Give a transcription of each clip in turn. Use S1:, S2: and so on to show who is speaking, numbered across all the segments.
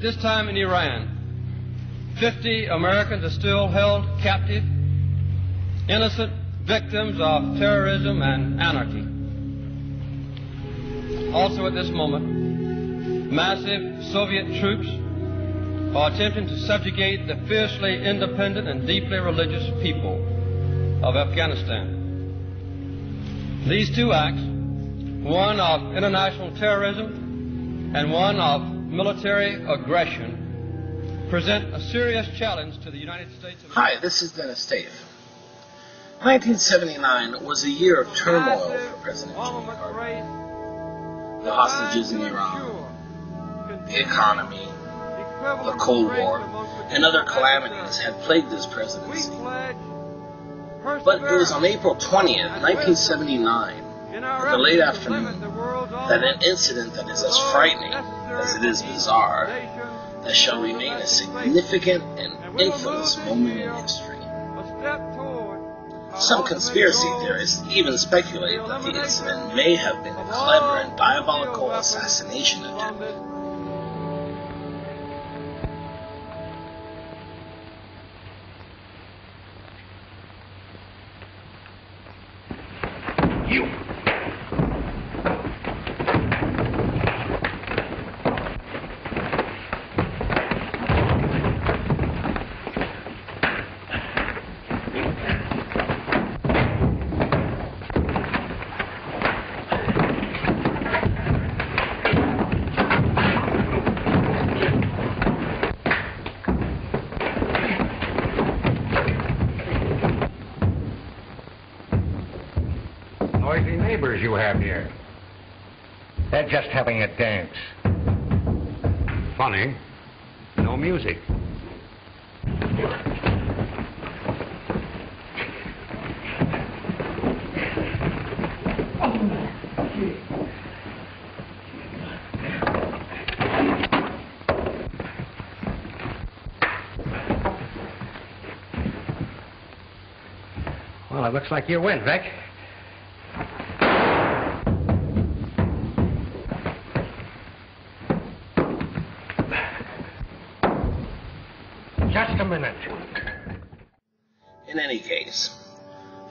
S1: this time in Iran, 50 Americans are still held captive, innocent victims of terrorism and anarchy. Also at this moment, massive Soviet troops are attempting to subjugate the fiercely independent and deeply religious people of Afghanistan. These two acts, one of international terrorism and one of military aggression, present a serious challenge to the United States of America.
S2: Hi, this is Denis Taaffe. 1979 was a year of turmoil for President Jimi Carter. The hostages in Iran, the economy, the Cold War, and other calamities had plagued his presidency. But it was on April 20th, 1979, in the late afternoon, that an incident that is as frightening as it is bizarre, that shall remain a significant and infamous moment in history. Some conspiracy theorists even speculate that the incident may have been a clever and diabolical assassination attempt.
S3: You! Noisy neighbors you have here. They're just having a dance. Funny. No music. Well, it looks like you win, Vic. Just a minute.
S2: In any case,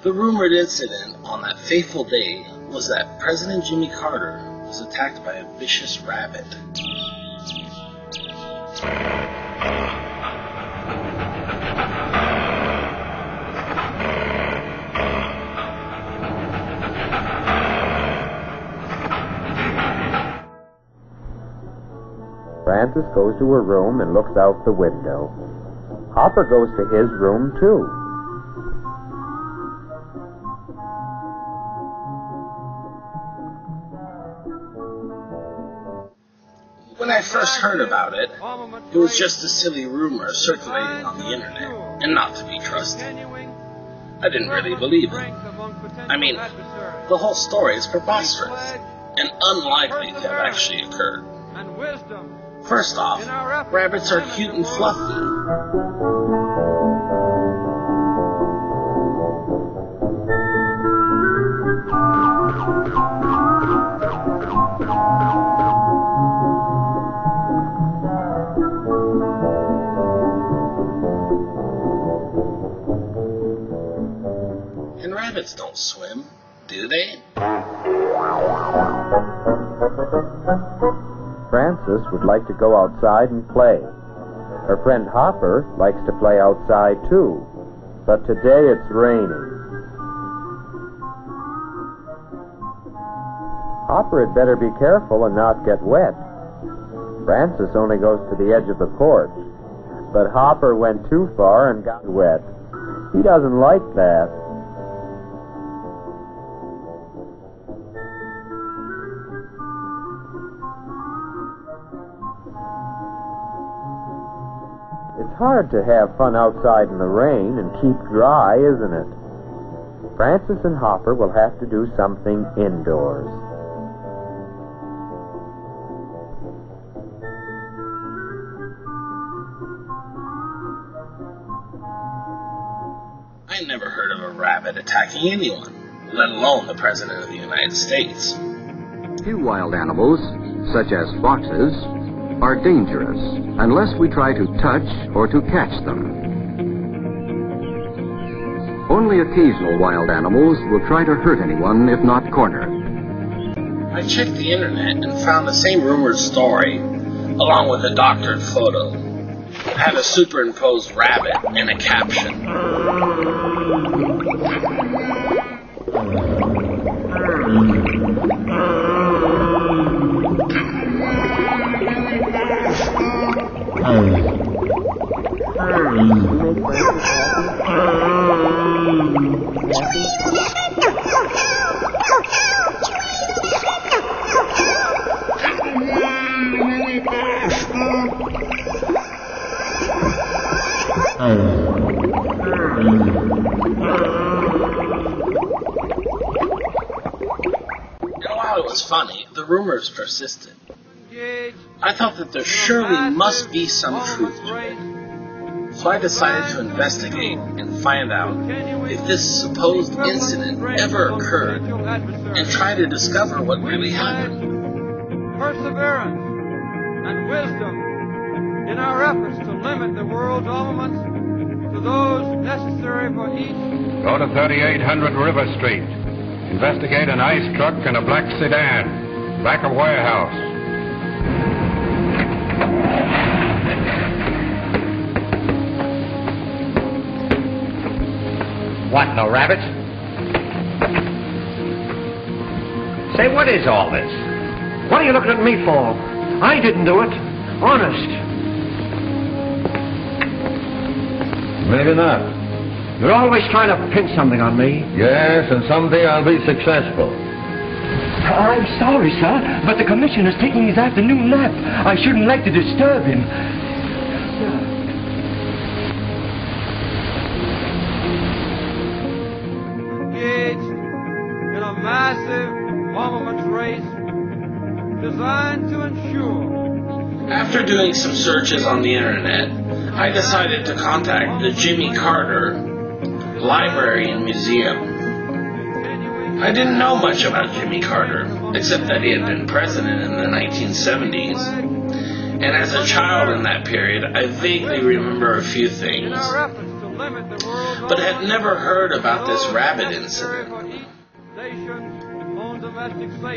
S2: the rumored incident on that fateful day was that President Jimmy Carter was attacked by a vicious rabbit.
S4: Francis goes to her room and looks out the window. Hopper goes to his room, too.
S2: When I first heard about it, it was just a silly rumor circulating on the internet, and not to be trusted. I didn't really believe it. I mean, the whole story is preposterous, and unlikely to have actually occurred. First off, rabbits are cute and fluffy. And rabbits don't swim, do they?
S4: Frances would like to go outside and play. Her friend Hopper likes to play outside too, but today it's raining. Hopper had better be careful and not get wet. Frances only goes to the edge of the porch, but Hopper went too far and got wet. He doesn't like that. It's hard to have fun outside in the rain and keep dry, isn't it? Frances and Hopper will have to do something indoors.
S2: I never heard of a rabbit attacking anyone, let alone the President of the United States.
S5: Few wild animals, such as foxes, are dangerous unless we try to touch or to catch them. Only occasional wild animals will try to hurt anyone if not cornered.
S2: I checked the internet and found the same rumored story, along with a doctored photo. It had a superimposed rabbit and a caption. And while it was funny, the rumors persisted. I thought that there surely must be some truth to it. So I decided to investigate and find out if this supposed incident ever occurred and try to discover what really happened.
S6: Perseverance and wisdom in our efforts to limit the world's armaments to those necessary for each.
S7: Go to 3800 River Street. Investigate an ice truck and a black sedan. Back of warehouse.
S3: What, no rabbits? Say, what is all this?
S8: What are you looking at me for? I didn't do it. Honest.
S7: Maybe not.
S8: You're always trying to pin something on me.
S7: Yes, and someday I'll be successful.
S8: I'm sorry, sir, but the commissioner's taking his afternoon nap. I shouldn't like to disturb him.
S6: Engaged in a massive armaments race designed to ensure.
S2: After doing some searches on the internet, I decided to contact the Jimmy Carter Library and Museum. I didn't know much about Jimmy Carter, except that he had been president in the 1970s. And as a child in that period, I vaguely remember a few things, but had never heard about this rabbit incident.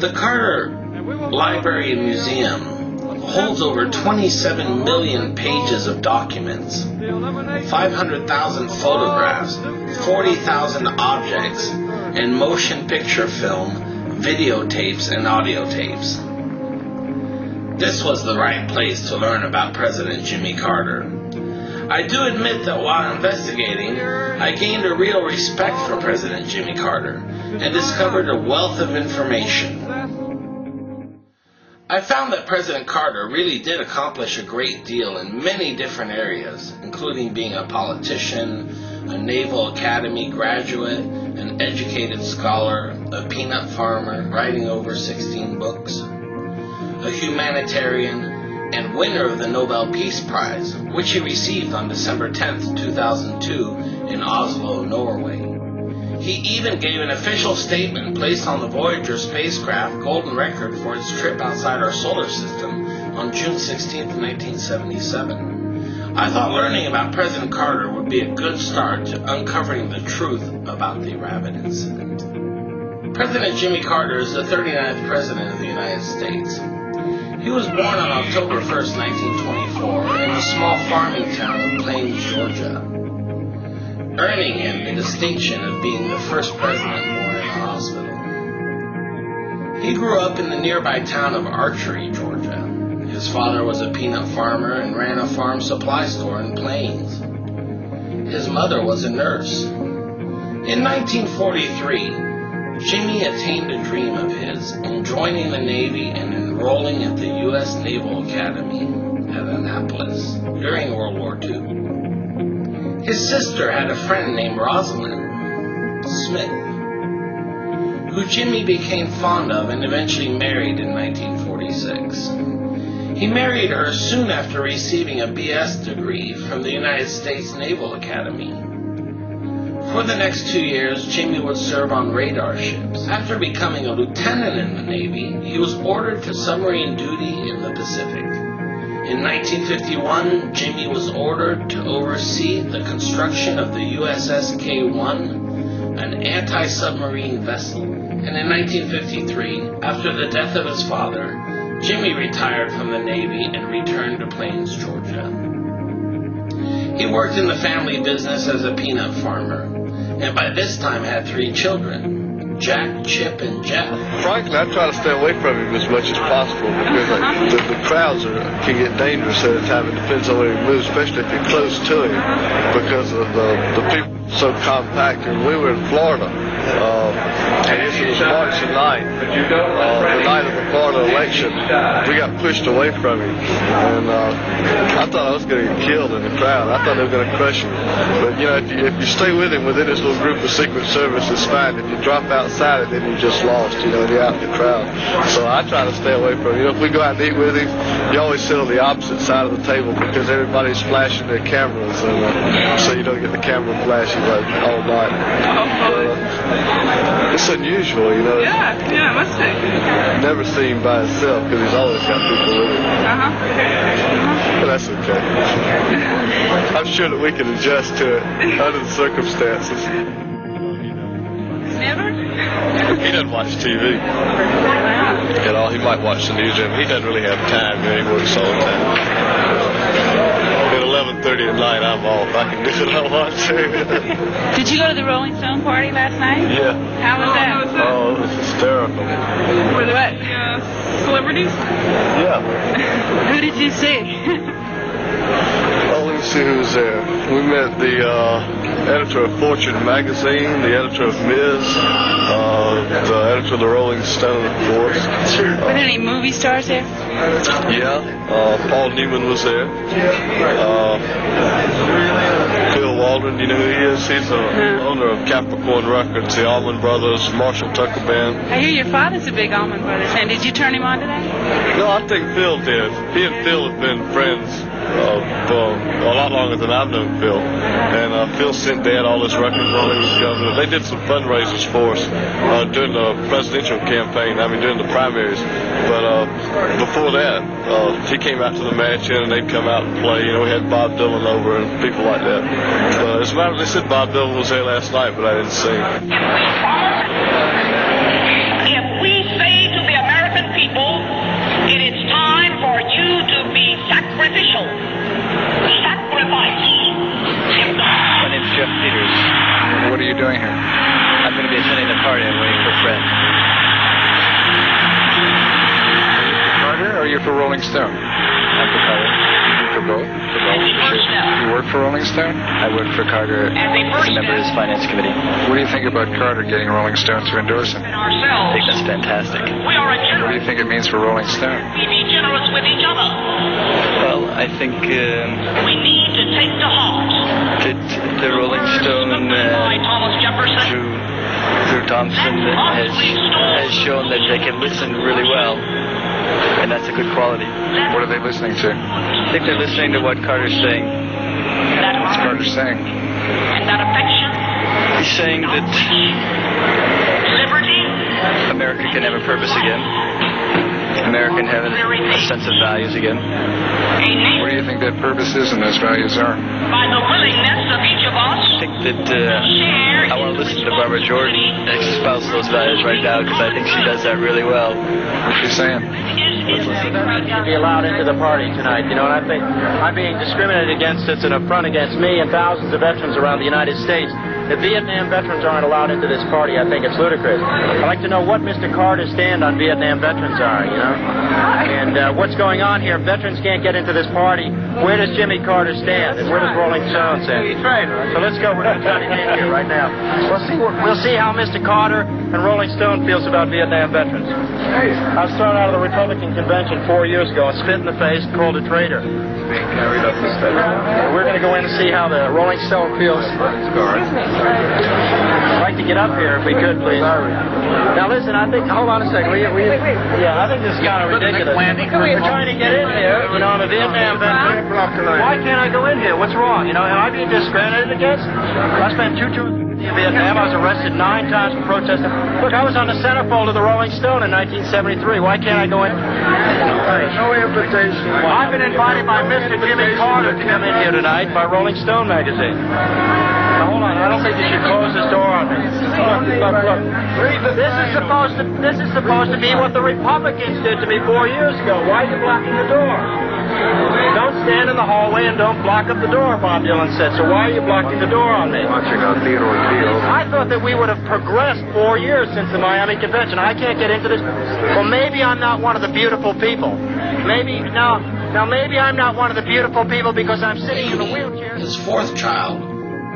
S2: The Carter Library and Museum holds over 27 million pages of documents, 500,000 photographs, 40,000 objects, and motion picture film, videotapes, and audio tapes. This was the right place to learn about President Jimmy Carter. I do admit that while investigating, I gained a real respect for President Jimmy Carter and discovered a wealth of information. I found that President Carter really did accomplish a great deal in many different areas, including being a politician, a Naval Academy graduate, an educated scholar, a peanut farmer, writing over 16 books, a humanitarian, and winner of the Nobel Peace Prize, which he received on December 10, 2002 in Oslo, Norway. He even gave an official statement placed on the Voyager spacecraft golden record for its trip outside our solar system on June 16, 1977. I thought learning about President Carter would be a good start to uncovering the truth about the rabbit incident. President Jimmy Carter is the 39th President of the United States. He was born on October 1, 1924 in the small farming town of Plains, Georgia, earning him the distinction of being the first president born in a hospital. He grew up in the nearby town of Archery, Georgia. His father was a peanut farmer and ran a farm supply store in Plains. His mother was a nurse. In 1943, Jimmy attained a dream of his in joining the Navy and enrolling at the U.S. Naval Academy at Annapolis during World War II. His sister had a friend named Rosalind Smith, who Jimmy became fond of and eventually married in 1946. He married her soon after receiving a B.S. degree from the United States Naval Academy. For the next 2 years, Jimmy would serve on radar ships. After becoming a lieutenant in the Navy, he was ordered to submarine duty in the Pacific. In 1951, Jimi was ordered to oversee the construction of the USS K-1, an anti-submarine vessel. And in 1953, after the death of his father, Jimi retired from the Navy and returned to Plains, Georgia. He worked in the family business as a peanut farmer, and by this time had 3 children, Jack, Chip, and Jeff.
S9: Frankly, I try to stay away from him as much as possible because the crowds can get dangerous at a time. It depends on where he moves, especially if you're close to him, because of the people so compact. And we were in Florida, and this was March the 9th, the night of the Florida election. We got pushed away from him, and I thought I was going to get killed in the crowd. I thought they were going to crush him. But, you know, if you stay with him within this little group of Secret Service, it's fine. If you drop outside it, then you're just lost, you know, you're out in the crowd. So I try to stay away from him. You know, if we go out and eat with him, you always sit on the opposite side of the table because everybody's flashing their cameras, and so you don't get the camera flashing like all night. It's unusual, you know.
S10: Yeah, it must be.
S9: Never see him by himself because he's always got people with him. But that's okay. I'm sure that we can adjust to it under the circumstances.
S10: Never?
S9: He doesn't watch TV at all. He might watch the news. He doesn't really have time. You know, he works all the time. At 11:30 at night, I'm off. I can do what I want to.
S10: Did you go to the Rolling Stone party last night?
S9: Yeah.
S10: How was that?
S9: Oh, it was hysterical.
S10: Were there celebrities?
S9: Yeah.
S10: Who did you see?
S9: Oh, let me see who's there. We met the editor of Fortune magazine, the editor of Ms., the editor of the Rolling Stone, of course.
S10: Were there any movie stars there?
S9: Yeah. Paul Newman was there. Phil Waldron, you know who he is? He's the owner of Capricorn Records, the Allman Brothers, Marshall Tucker Band.
S10: I hear your father's a big Allman Brothers fan. Did you turn him on to that?
S9: No, I think Phil did. He and Phil have been friends for a lot longer than I've known Phil. And Phil sent Dad all his records while he was governor. They did some fundraisers for us during the presidential campaign, during the primaries. But before that, he came out to the mansion and they'd come out and play. You know, we had Bob Dylan over and people like that. As a matter of fact, they said Bob Dylan was there last night, but I didn't see him.
S11: If we say to the American people, it is time for you to be sacrificial. Sacrifice.
S12: My name's Jeff Peters.
S13: What are you doing here?
S12: I'm going to be attending the party. I'm waiting for a friend.
S13: Carter, or are you for Rolling Stone?
S12: I'm for Carter.
S13: You for both?
S12: For both.
S13: You work for Rolling Stone?
S12: I work for Carter as a member of his finance committee.
S13: What do you think about Carter getting Rolling Stone to endorse him?
S12: I think that's fantastic.
S13: What do you think it means for Rolling Stone?
S11: We be generous with each other.
S12: Well, I think
S11: we need to take to heart
S12: that the Rolling Stone through Thompson has shown that they can listen really well, and that's a good quality.
S13: What are they listening to?
S12: I think they're listening to what Carter's saying.
S13: What's Carter saying?
S11: And that affection.
S12: He's saying that
S11: liberty.
S12: America can have a purpose again. America can have a sense of values again.
S13: What do you think that purpose is and those values are?
S11: By the willingness of each of us.
S12: I think that I want to listen to Barbara Jordan espouse those values right now because I think she does that really well.
S13: What's she saying?
S14: To be allowed into the party tonight, you know, and I think I'm being discriminated against. It's an affront against me and thousands of veterans around the United States. If Vietnam veterans aren't allowed into this party, I think it's ludicrous. I'd like to know what Mr. Carter's stand on Vietnam veterans are, you know, and what's going on here. If veterans can't get into this party, where does Jimmy Carter stand, and where does Rolling Stone stand? So let's go. We're going to cut it in here right now. We'll see how Mr. Carter and Rolling Stone feels about Vietnam veterans. I was thrown out of the Republican convention 4 years ago and spit in the face, called a traitor. We're going to go in and see how the Rolling Stone feels. I'd like to get up here if we could, please. Now listen, I think, hold on a second. Yeah, I think this is kind of ridiculous. We're trying to get in here, you know, I'm a Vietnam veteran. Why can't I go in here? What's wrong? You know, am I being discriminated against? I spent two In Vietnam, I was arrested 9 times for protesting. Look, I was on the centerfold of the Rolling Stone in 1973. Why can't I go in?
S9: No invitation.
S14: I've been invited by Mr. Jimmy Carter to come in here tonight by Rolling Stone magazine. Now, hold on. I don't think you should close this door on me. Look. This is supposed to be what the Republicans did to me 4 years ago. Why are you blocking the door? Don't stand in the hallway and don't block up the door, Bob Dylan said. So why are you blocking the door on me?
S9: Watching on Theodore Field.
S14: I thought that we would have progressed 4 years since the Miami Convention. I can't get into this. Well, maybe I'm not one of the beautiful people. Maybe I'm not one of the beautiful people because I'm sitting in a wheelchair.
S2: His 4th child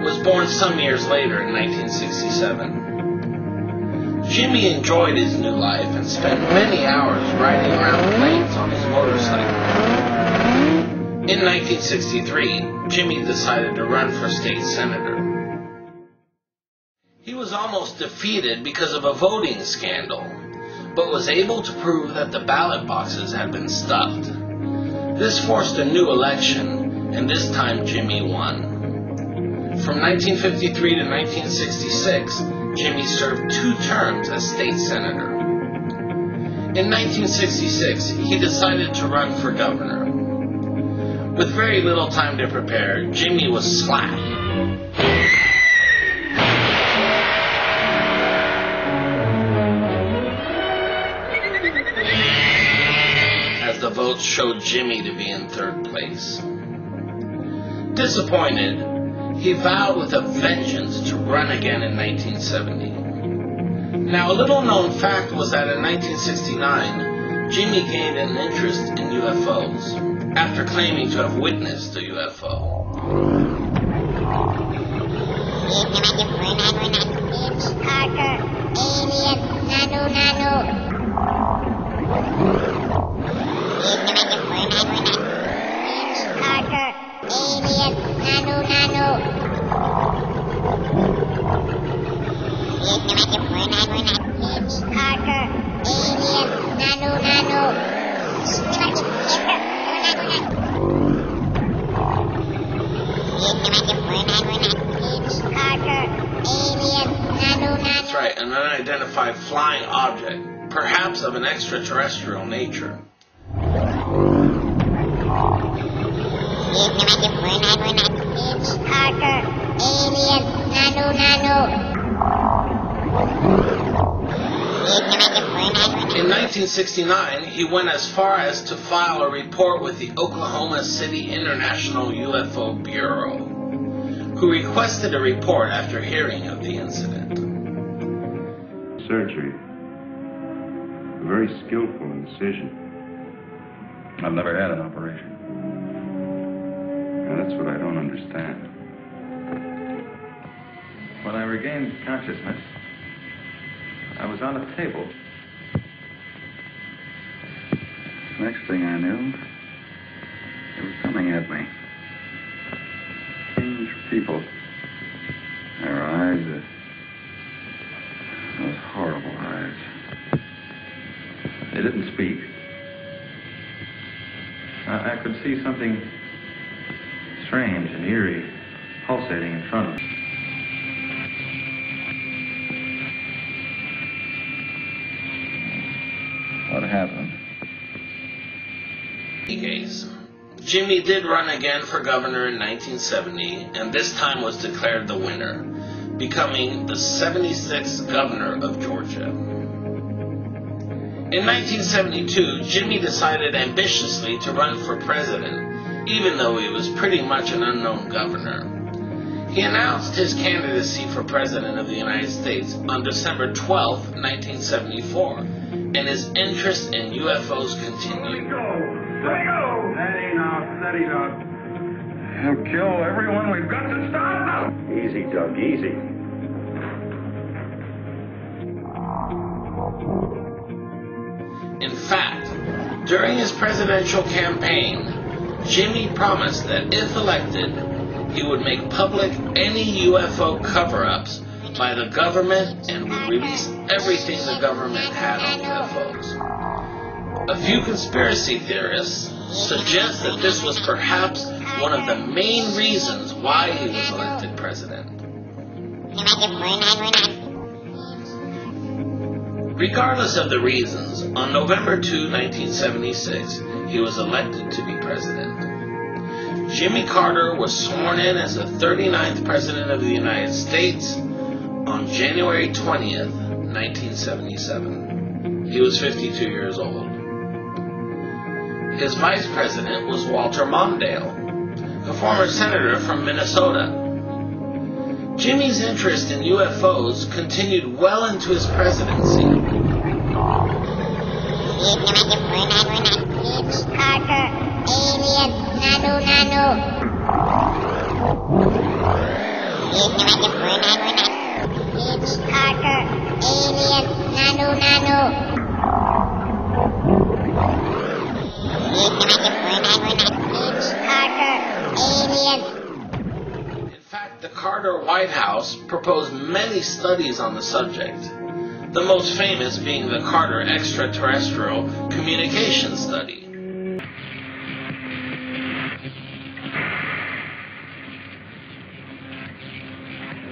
S2: was born some years later in 1967. Jimmy enjoyed his new life and spent many hours riding around plains on his motorcycle. In 1963, Jimmy decided to run for state senator. He was almost defeated because of a voting scandal, but was able to prove that the ballot boxes had been stuffed. This forced a new election, and this time Jimmy won. From 1953 to 1966, Jimmy served 2 terms as state senator. In 1966, he decided to run for governor. With very little time to prepare, Jimmy was slapped. As the votes showed Jimmy to be in 3rd place. Disappointed, he vowed with a vengeance to run again in 1970. Now, a little-known fact was that in 1969, Jimmy gained an interest in UFOs after claiming to have witnessed a UFO. That's right, an unidentified flying object, perhaps of an extraterrestrial nature. In 1969, he went as far as to file a report with the Oklahoma City International UFO Bureau, who requested a report after hearing of the incident.
S15: Surgery. A very skillful incision. I've never had an operation. And that's what I don't understand. When I regained consciousness, I was on a table. Next thing I knew, they were coming at me. Strange people. Their eyes, those horrible eyes. They didn't speak. I could see something strange and eerie pulsating in front of me. What happened?
S2: Jimmy did run again for governor in 1970, and this time was declared the winner, becoming the 76th governor of Georgia. In 1972, Jimmy decided ambitiously to run for president, even though he was pretty much an unknown governor. He announced his candidacy for president of the United States on December 12, 1974, and his interest in UFOs continued.
S15: Let me go! Steady now, steady now. He'll kill everyone. We've got to stop them! Easy, Doug, easy.
S2: In fact, during his presidential campaign, Jimmy promised that if elected, he would make public any UFO cover-ups by the government and would release everything the government had on UFOs. A few conspiracy theorists suggest that this was perhaps one of the main reasons why he was elected president. Regardless of the reasons, on November 2, 1976, he was elected to be president. Jimmy Carter was sworn in as the 39th President of the United States on January 20th, 1977. He was 52 years old. His vice president was Walter Mondale, a former senator from Minnesota. Jimmy's interest in UFOs continued well into his presidency.
S16: It's Carter, alien, nano. It's Carter, alien, nano. It's Carter, alien.
S2: In fact, the Carter White House proposed many studies on the subject, the most famous being the Carter Extraterrestrial Communication Study.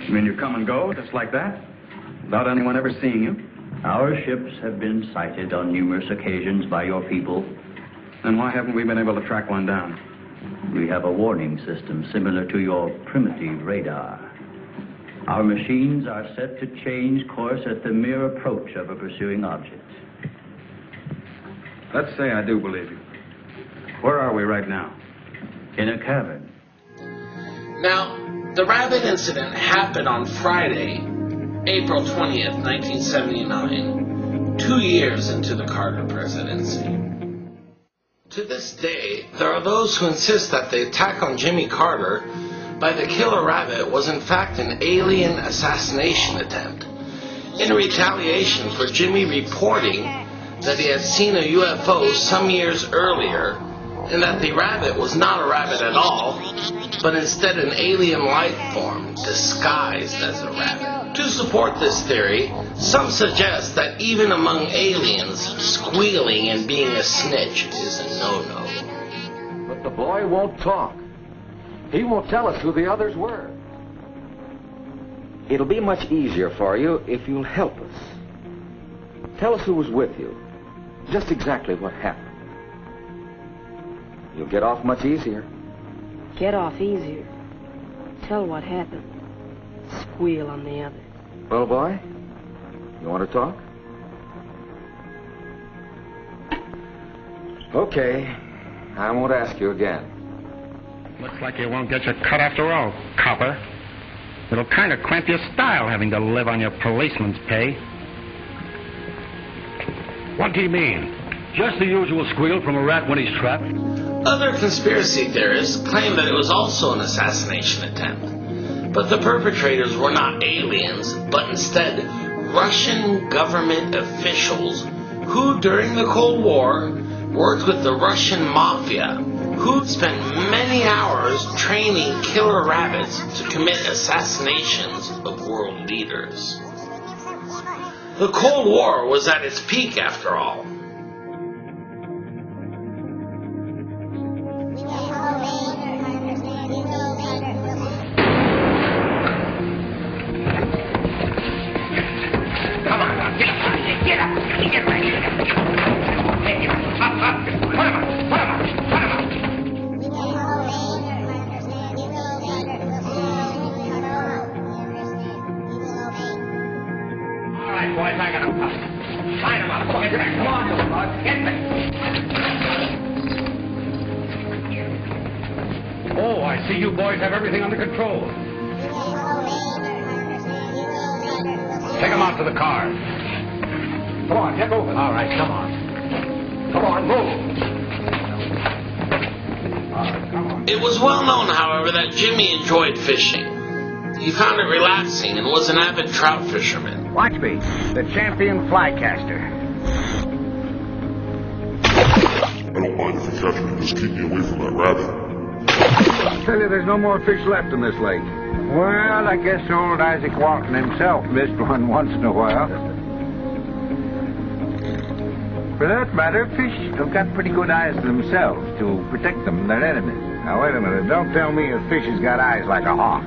S15: You mean you come and go just like that? Without anyone ever seeing you?
S17: Our ships have been sighted on numerous occasions by your people.
S15: Then why haven't we been able to track one down?
S17: We have a warning system similar to your primitive radar. Our machines are set to change course at the mere approach of a pursuing object.
S15: Let's say I do believe you. Where are we right now?
S17: In a cavern.
S2: Now, the rabbit incident happened on Friday, April 20th, 1979, 2 years into the Carter presidency. To this day, there are those who insist that the attack on Jimmy Carter by the killer rabbit was in fact an alien assassination attempt, in retaliation for Jimmy reporting that he had seen a UFO some years earlier, and that the rabbit was not a rabbit at all, but instead an alien life form disguised as a rabbit. To support this theory, some suggest that even among aliens, squealing and being a snitch is a no-no.
S18: But the boy won't talk. He won't tell us who the others were. It'll be much easier for you if you'll help us. Tell us who was with you. Just exactly what happened. You'll get off much easier.
S19: Get off easier. Tell what happened. Squeal on the others.
S18: Well, boy, you want to talk? Okay, I won't ask you again.
S7: Looks like you won't get your cut after all, copper. It'll kind of cramp your style having to live on your policeman's pay.
S8: What do you mean? Just the usual squeal from a rat when he's trapped?
S2: Other conspiracy theorists claim that it was also an assassination attempt, but the perpetrators were not aliens, but instead Russian government officials who, during the Cold War, worked with the Russian mafia, who spent many hours training killer rabbits to commit assassinations of world leaders. The Cold War was at its peak, after all.
S8: Oh, I see you boys have everything under control. Take them out to the car. Come on, get moving. All right, come on. Come on, move. All right, come on.
S2: It was well known, however, that Jimmy enjoyed fishing. He found it relaxing and was an avid trout fisherman.
S3: Watch me, the champion flycaster.
S20: I don't mind if you catch me, just keep me away from that rabbit.
S3: I tell you, there's no more fish left in this lake. Well, I guess old Isaac Walton himself missed one once in a while. For that matter, fish have got pretty good eyes themselves to protect them from their enemies. Now, wait a minute. Don't tell me a fish has got eyes like a hawk.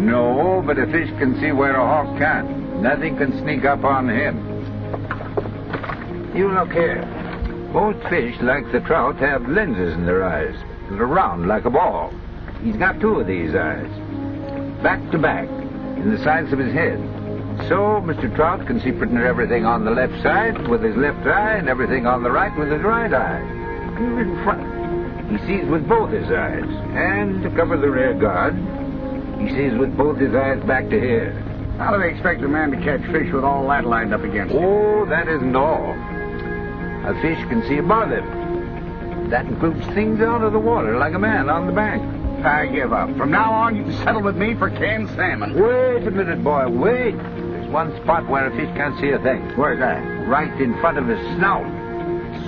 S3: No, but a fish can see where a hawk can't. Nothing can sneak up on him. You look here. Most fish, like the trout, have lenses in their eyes. They're round like a ball. He's got two of these eyes, back to back, in the sides of his head. So Mr. Trout can see pretty near everything on the left side with his left eye and everything on the right with his right eye. Clear in front. He sees with both his eyes. And to cover the rear guard, he sees with both his eyes back to here.
S8: How do they expect a man to catch fish with all that lined up against him?
S3: Oh, that isn't all. A fish can see above him. That includes things out of the water, like a man on the bank.
S8: I give up. From now on, you can settle with me for canned salmon.
S3: Wait a minute, boy, wait. There's one spot where a fish can't see a thing.
S8: Where's that?
S3: Right in front of his snout.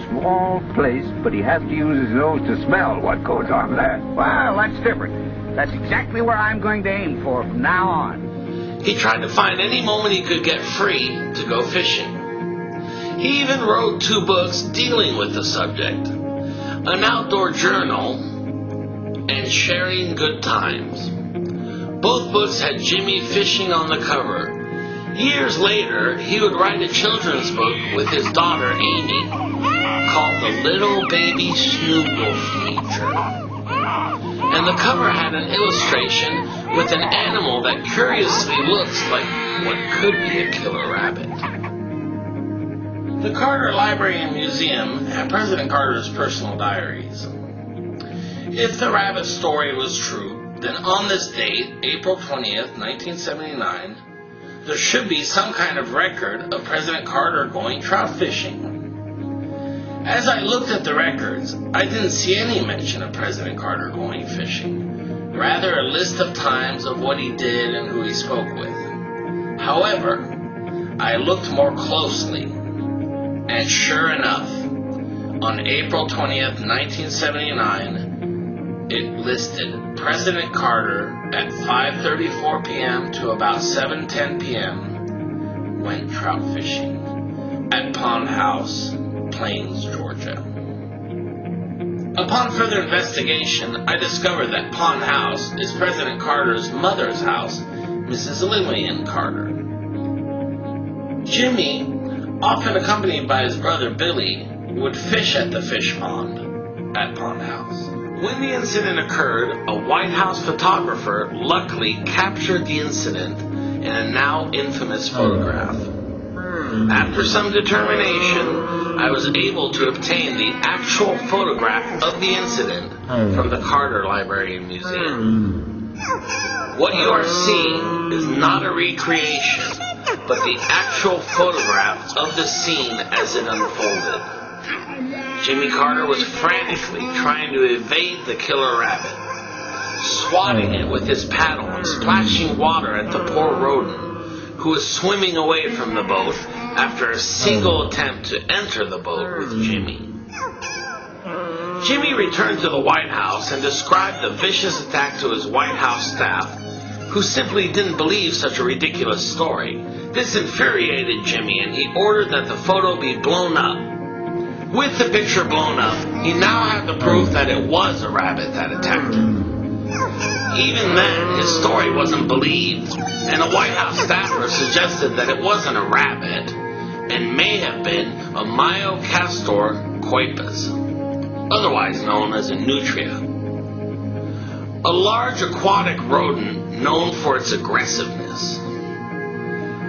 S3: Small place, but he has to use his nose to smell what goes on there.
S8: Well, that's different. That's exactly where I'm going to aim for from now on.
S2: He tried to find any moment he could get free to go fishing. He even wrote 2 books dealing with the subject, An Outdoor Journal and Sharing Good Times. Both books had Jimi fishing on the cover. Years later, he would write a children's book with his daughter Amy called The Little Baby Snoogle Feature. And the cover had an illustration with an animal that curiously looks like what could be a killer rabbit. The Carter Library and Museum had President Carter's personal diaries. If the rabbit story was true, then on this date, April 20th, 1979, there should be some kind of record of President Carter going trout fishing. As I looked at the records, I didn't see any mention of President Carter going fishing, rather a list of times of what he did and who he spoke with. However, I looked more closely, and sure enough, on April 20th, 1979, it listed President Carter at 5:34 p.m. to about 7:10 p.m. went trout fishing at Pond House, Plains, Georgia. Upon further investigation, I discovered that Pond House is President Carter's mother's house, Mrs. Lillian Carter. Jimi, often accompanied by his brother Billy, would fish at the fish pond at Pond House. When the incident occurred, a White House photographer luckily captured the incident in a now infamous photograph. After some determination, I was able to obtain the actual photograph of the incident from the Carter Library and Museum. What you are seeing is not a recreation, but the actual photograph of the scene as it unfolded. Jimi Carter was frantically trying to evade the killer rabbit, swatting it with his paddle and splashing water at the poor rodent, who was swimming away from the boat after a single attempt to enter the boat with Jimi. Jimi returned to the White House and described the vicious attack to his White House staff, who simply didn't believe such a ridiculous story. This infuriated Jimi, and he ordered that the photo be blown up. With the picture blown up, he now had the proof that it was a rabbit that attacked him. Even then, his story wasn't believed, and a White House staffer suggested that it wasn't a rabbit, and may have been a Myocastor coipus, otherwise known as a nutria, a large aquatic rodent known for its aggressiveness.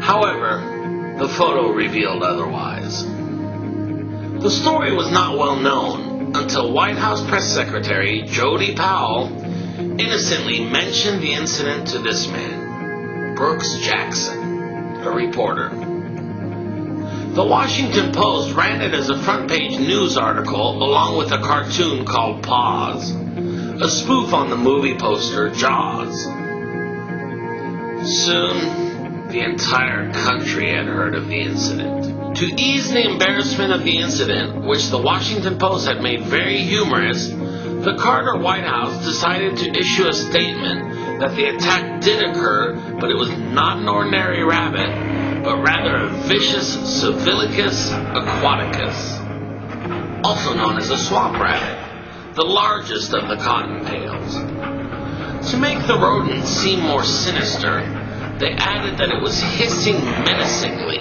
S2: However, the photo revealed otherwise. The story was not well known until White House Press Secretary Jody Powell innocently mentioned the incident to this man, Brooks Jackson, a reporter. The Washington Post ran it as a front-page news article along with a cartoon called Paws, a spoof on the movie poster Jaws. Soon, the entire country had heard of the incident. To ease the embarrassment of the incident, which the Washington Post had made very humorous, the Carter White House decided to issue a statement that the attack did occur, but it was not an ordinary rabbit, but rather a vicious Civilicus aquaticus, also known as a swamp rabbit, the largest of the cottontails. To make the rodent seem more sinister, they added that it was hissing menacingly,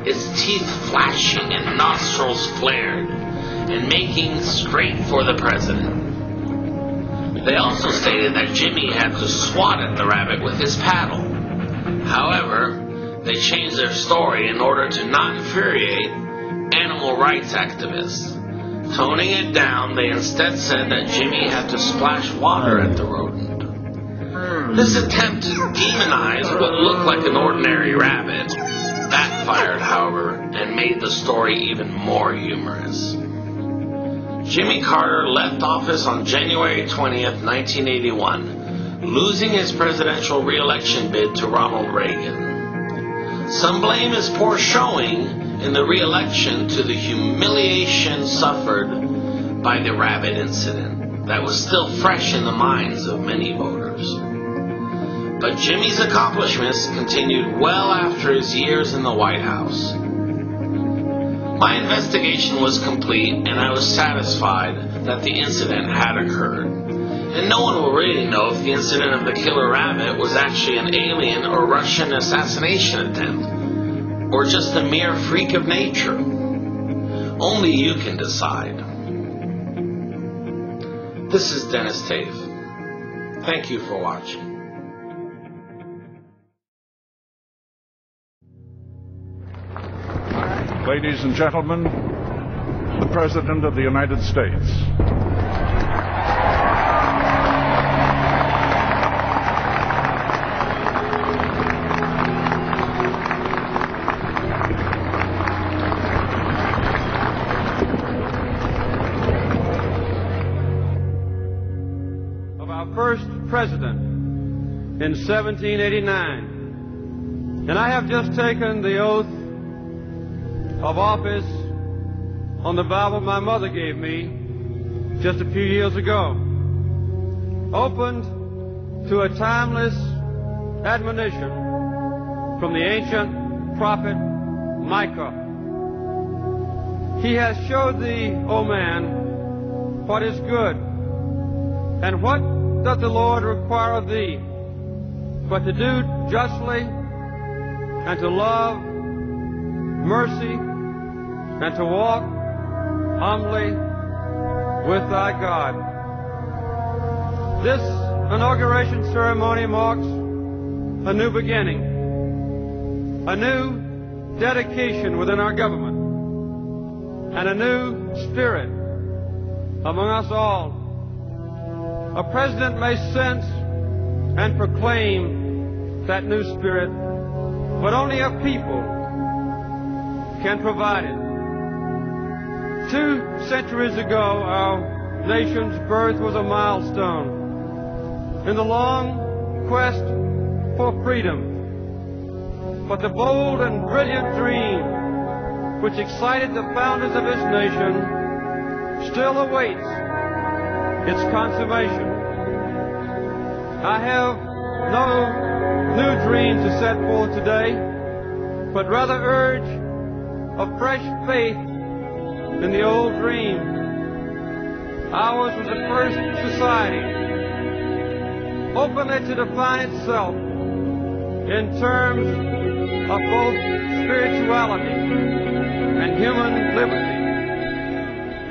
S2: its teeth flashing and nostrils flared, and making straight for the president. They also stated that Jimi had to swat at the rabbit with his paddle. However, they changed their story in order to not infuriate animal rights activists. Toning it down, they instead said that Jimi had to splash water at the rodent. This attempt to demonize what looked like an ordinary rabbit backfired, however, and made the story even more humorous. Jimmy Carter left office on January 20th, 1981, losing his presidential re-election bid to Ronald Reagan. Some blame his poor showing in the re-election to the humiliation suffered by the rabbit incident that was still fresh in the minds of many voters. But Jimmy's accomplishments continued well after his years in the White House. My investigation was complete, and I was satisfied that the incident had occurred. And no one will really know if the incident of the killer rabbit was actually an alien or Russian assassination attempt, or just a mere freak of nature. Only you can decide. This is Denis Taaffe. Thank you for watching.
S21: Ladies and gentlemen, the President of the United States.
S6: Of our first president in 1789. And I have just taken the oath of office on the Bible my mother gave me just a few years ago, opened to a timeless admonition from the ancient prophet Micah. He has showed thee, O man, what is good, and what doth the Lord require of thee, but to do justly, and to love mercy, and to walk humbly with thy God. This inauguration ceremony marks a new beginning, a new dedication within our government, and a new spirit among us all. A president may sense and proclaim that new spirit, but only a people can provide it. 2 centuries ago, our nation's birth was a milestone in the long quest for freedom. But the bold and brilliant dream which excited the founders of this nation still awaits its consummation. I have no new dream to set forth today, but rather urge a fresh faith in the old dream. Ours was the first society openly to define itself in terms of both spirituality and human liberty.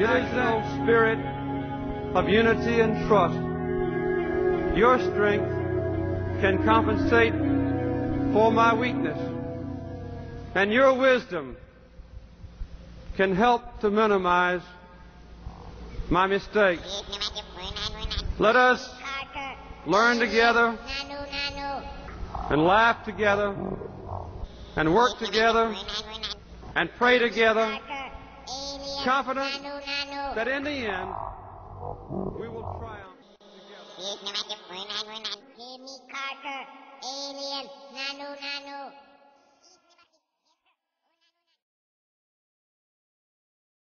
S6: It is the spirit of unity and trust. Your strength can compensate for my weakness, and your wisdom can help to minimize my mistakes. Let us learn together and laugh together and work together and pray together, confident that in the end we will triumph together.
S16: Jimmy Carter, alien, nano.